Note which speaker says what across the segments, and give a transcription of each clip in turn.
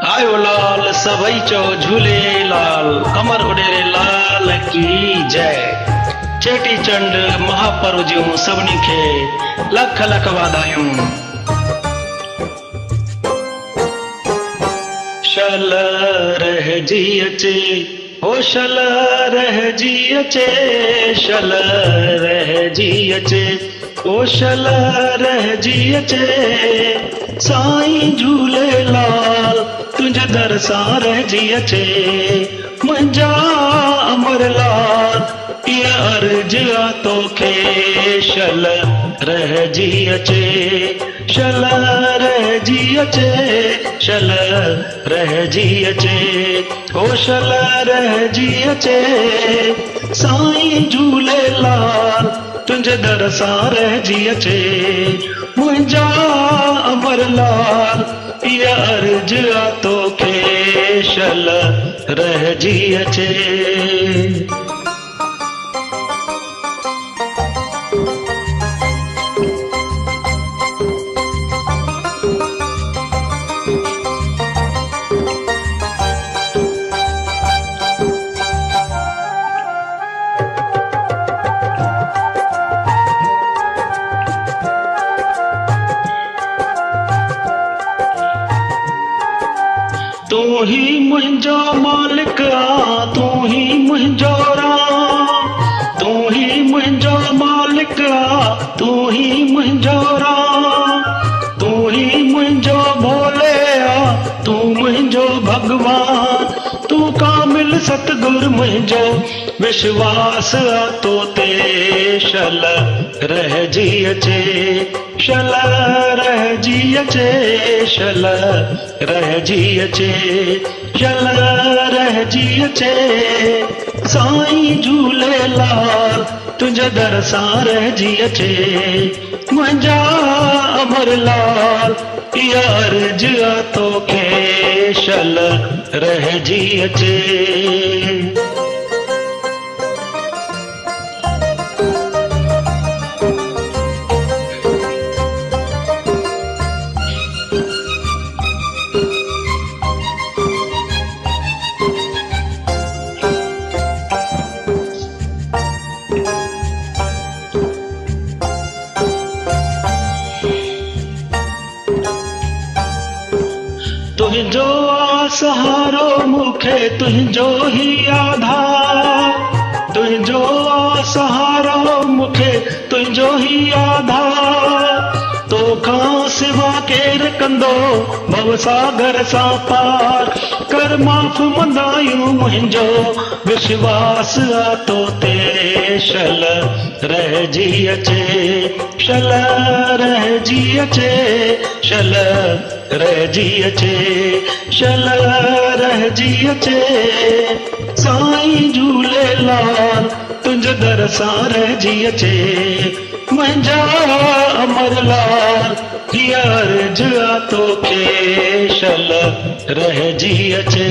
Speaker 1: आयो लाल सभई चो झूले लाल कमर उडेरे लाल की जय। चेटी चंड महापर्व जूं सभिनी खे लख लख वाधायूं। शल रहजी अचे ओ शल रहजी अचे, शल रहजी अचे ओ शल रहजी अचे। साईं झूलेलाल तुंहिंजे दर सां रहजी अचे। मुंहिंजा अमरलाल इहा अर्ज़ आ तोखे, शल रहजी अचे, शल रहजी अचे, शल रहजी अचे ओ शल रहजी अचे। साईं झूलेलाल तुंहिंजे दर सां रहजी अचे। मुंहिंजा अमरलाल इहा अर्ज़ आ तोखे, शल रहजी अचे। तू ही मुंहिंजो मालिक आ, तू ही मुंहिंजो राम, तू ही मुंहिंजो मालिक आ, तू ही मुंहिंजो राम, तू ही मुंहिंजो भोले आ, तू मुंहिंजो भगवान, तू कामिल सतगुर मुंहिंजो विश्वास आ तो ते। शल रहजी अचे, शल रहजी अचे, शल रहजी अचे, शल रहजी अचे। साईं झूलेलाल तुंहिंजे दर सां रहजी अचे। मुंहिंजा अमरलाल इहा अर्ज़ आ तोखे, शल रहजी अचे। तुंहिंजो आ सहारो मूंखे तुंहिंजो ही आधार, तुंहिंजो आ सहारो मूंखे तुंहिंजो ही आधार। तोखां सिवा केरु कंदो भवसागर सां पार। कर माफ़ मंदायूं मुंहिंजो विश्वास आ तो ते। शल रहजी अचे, शल रहजी अचे, शल रहजी अचे, शल रहजी अचे। साईं झूलेलाल तुंहिंजे दर सां रहजी अचे। मुंहिंजा अमरलाल इहा अर्ज़ आ तोखे, शल रहजी अचे।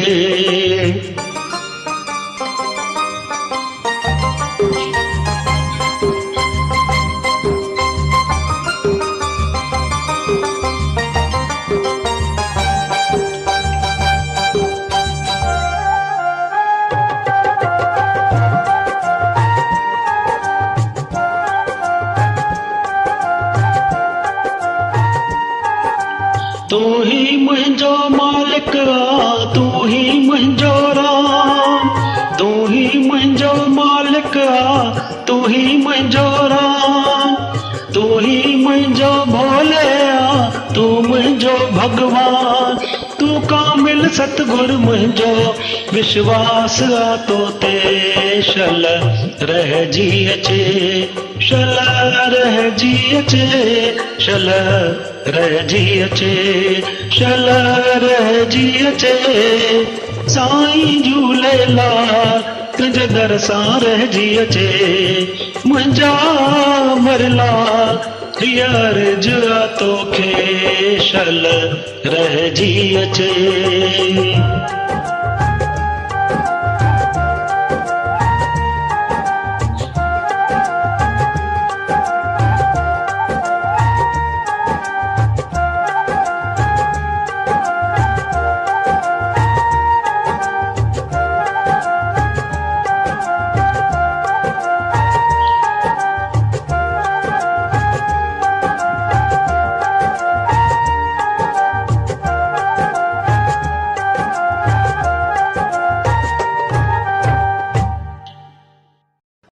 Speaker 1: तू ही मुंहिंजो मालिक आ, तू ही मुंहिंजो राम, तू ही मुंहिंजो मालिक आ, तू ही मुंहिंजो राम, तू ही मुंहिंजो भोले आ, तू मुंहिंजो भगवान, तू कामिल सतगुर मुंहिंजो विश्वास आ तो ते। शल रहजी अचे, शल रहजी अचे, शल रहजी अचे, शल रहजी अचे। साईं झूलेलाल तुंहिंजे दर सां रहजी अचे। मुंहिंजा अमरलाल इहा अर्ज़ आ तोखे, शल रहजी अचे।